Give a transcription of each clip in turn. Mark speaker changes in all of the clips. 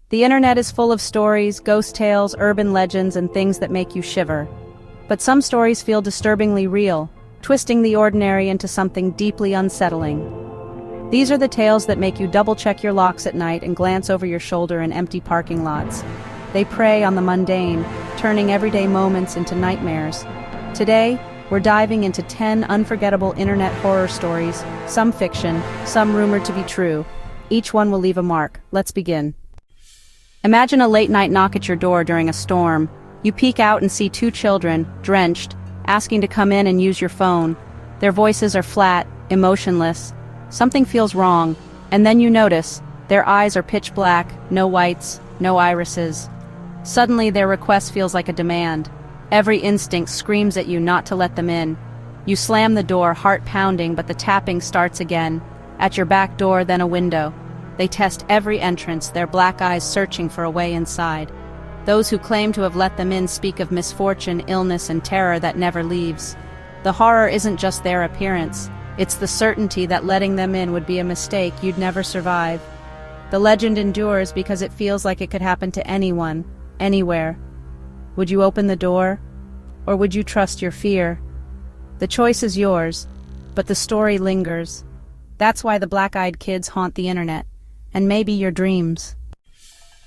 Speaker 1: The internet is full of stories, ghost tales, urban legends, and things that make you shiver. But some stories feel disturbingly real, twisting the ordinary into something deeply unsettling. These are the tales that make you double-check your locks at night and glance over your shoulder in empty parking lots. They prey on the mundane, turning everyday moments into nightmares. Today, we're diving into 10 unforgettable internet horror stories, some fiction, some rumored to be true. Each one will leave a mark. Let's begin. Imagine a late-night knock at your door during a storm. You peek out and see two children, drenched, asking to come in and use your phone. Their voices are flat, emotionless. Something feels wrong, and then you notice, their eyes are pitch black, no whites, no irises. Suddenly their request feels like a demand. Every instinct screams at you not to let them in. You slam the door, heart pounding, but the tapping starts again. At your back door, then a window. They test every entrance, their black eyes searching for a way inside. Those who claim to have let them in speak of misfortune, illness, and terror that never leaves. The horror isn't just their appearance, it's the certainty that letting them in would be a mistake you'd never survive. The legend endures because it feels like it could happen to anyone, anywhere. Would you open the door? Or would you trust your fear? The choice is yours, but the story lingers. That's why the black-eyed kids haunt the internet, and maybe your dreams.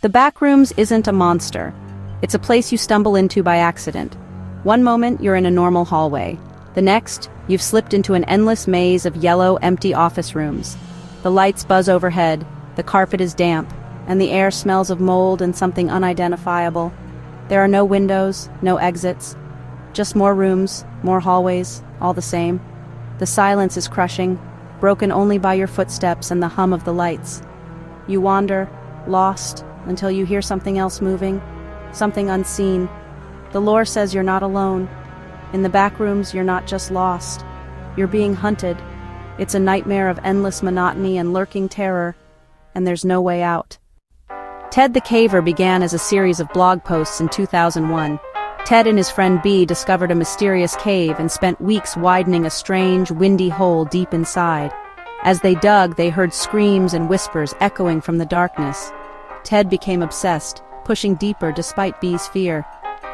Speaker 1: The Backrooms isn't a monster. It's a place you stumble into by accident. One moment, you're in a normal hallway. The next, you've slipped into an endless maze of yellow, empty office rooms. The lights buzz overhead, the carpet is damp, and the air smells of mold and something unidentifiable. There are no windows, no exits. Just more rooms, more hallways, all the same. The silence is crushing, broken only by your footsteps and the hum of the lights. You wander, lost, until you hear something else moving, something unseen. The lore says you're not alone. In the Backrooms, you're not just lost. You're being hunted. It's a nightmare of endless monotony and lurking terror, and there's no way out. Ted the Caver began as a series of blog posts in 2001. Ted and his friend Bee discovered a mysterious cave and spent weeks widening a strange, windy hole deep inside. As they dug, they heard screams and whispers echoing from the darkness. Ted became obsessed, pushing deeper despite Bee's fear.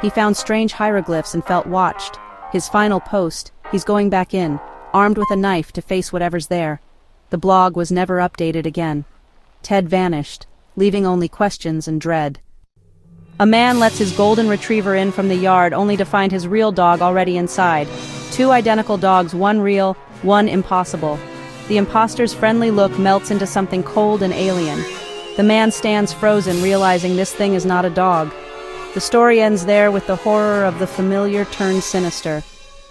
Speaker 1: He found strange hieroglyphs and felt watched. His final post, he's going back in, armed with a knife to face whatever's there. The blog was never updated again. Ted vanished, leaving only questions and dread. A man lets his golden retriever in from the yard only to find his real dog already inside. Two identical dogs, one real, one impossible. The imposter's friendly look melts into something cold and alien. The man stands frozen, realizing this thing is not a dog. The story ends there with the horror of the familiar turned sinister.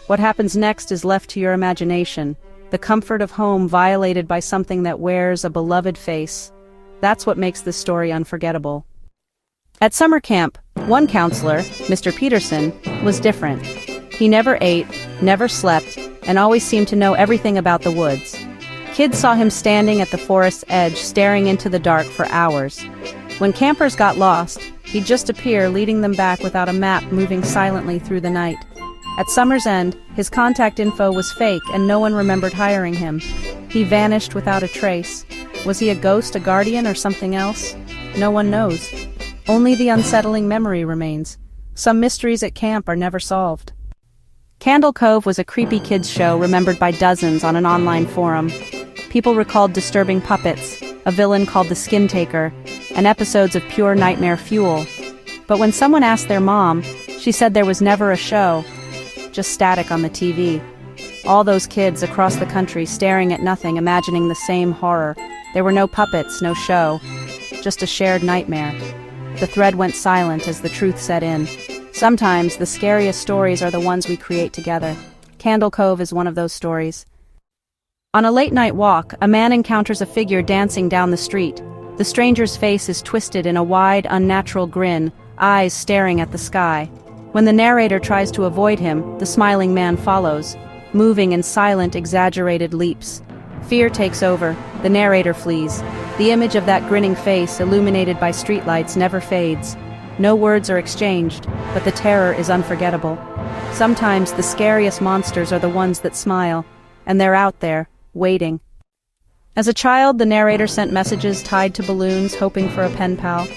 Speaker 1: What happens next is left to your imagination, the comfort of home violated by something that wears a beloved face. That's what makes this story unforgettable. At summer camp, one counselor, Mr. Peterson, was different. He never ate, never slept, and always seemed to know everything about the woods. Kids saw him standing at the forest's edge, staring into the dark for hours. When campers got lost, he'd just appear, leading them back without a map, moving silently through the night. At summer's end, his contact info was fake and no one remembered hiring him. He vanished without a trace. Was he a ghost, a guardian, or something else? No one knows. Only the unsettling memory remains. Some mysteries at camp are never solved. Candle Cove was a creepy kids show remembered by dozens on an online forum. People recalled disturbing puppets, a villain called the Skin Taker, and episodes of pure nightmare fuel. But when someone asked their mom, she said there was never a show, just static on the TV. All those kids across the country staring at nothing, imagining the same horror. There were no puppets, no show, just a shared nightmare. The thread went silent as the truth set in. Sometimes the scariest stories are the ones we create together. Candle Cove is one of those stories. On a late-night walk, a man encounters a figure dancing down the street. The stranger's face is twisted in a wide, unnatural grin, eyes staring at the sky. When the narrator tries to avoid him, the smiling man follows, moving in silent, exaggerated leaps. Fear takes over. The narrator flees. The image of that grinning face, illuminated by streetlights, never fades. No words are exchanged, but the terror is unforgettable. Sometimes the scariest monsters are the ones that smile, and they're out there, waiting. As a child, the narrator sent messages tied to balloons, hoping for a pen pal.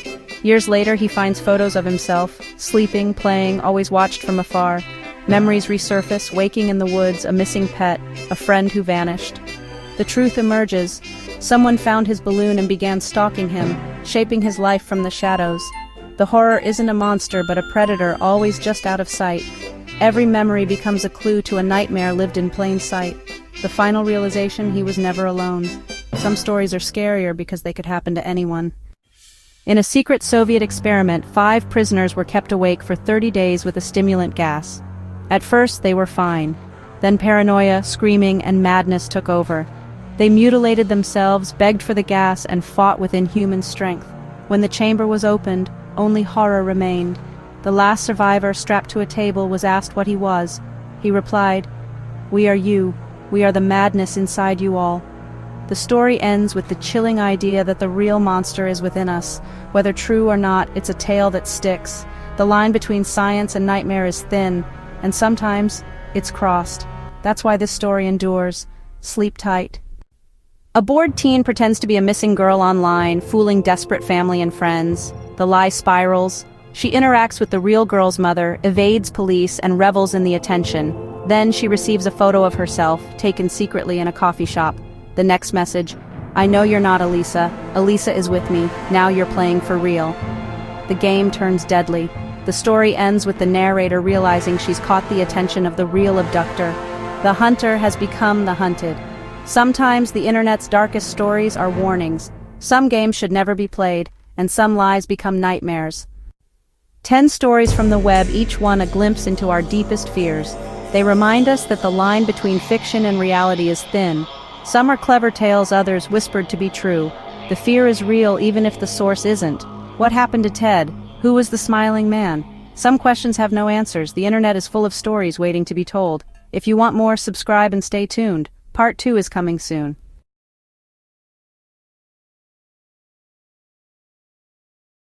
Speaker 1: Years later, he finds photos of himself, sleeping, playing, always watched from afar. Memories resurface, waking in the woods, a missing pet, a friend who vanished. The truth emerges. Someone found his balloon and began stalking him, shaping his life from the shadows. The horror isn't a monster but a predator always just out of sight. Every memory becomes a clue to a nightmare lived in plain sight. The final realization, he was never alone. Some stories are scarier because they could happen to anyone. In a secret Soviet experiment, 5 prisoners were kept awake for 30 days with a stimulant gas. At first, they were fine. Then paranoia, screaming, and madness took over. They mutilated themselves, begged for the gas, and fought with inhuman strength. When the chamber was opened, only horror remained. The last survivor, strapped to a table, was asked what he was. He replied, "We are you. We are the madness inside you all." The story ends with the chilling idea that the real monster is within us. Whether true or not, it's a tale that sticks. The line between science and nightmare is thin, and sometimes it's crossed. That's why this story endures. Sleep tight. A bored teen pretends to be a missing girl online, fooling desperate family and friends. The lie spirals. She interacts with the real girl's mother, evades police, and revels in the attention. Then she receives a photo of herself, taken secretly in a coffee shop. The next message, "I know you're not Elisa. Elisa is with me. Now you're playing for real." The game turns deadly. The story ends with the narrator realizing she's caught the attention of the real abductor. The hunter has become the hunted. Sometimes the internet's darkest stories are warnings. Some games should never be played, and some lies become nightmares. 10 stories from the web, each one a glimpse into our deepest fears. They remind us that the line between fiction and reality is thin. Some are clever tales, others whispered to be true. The fear is real even if the source isn't. What happened to Ted? Who was the smiling man? Some questions have no answers. The internet is full of stories waiting to be told. If you want more, subscribe and stay tuned. Part 2 is coming soon.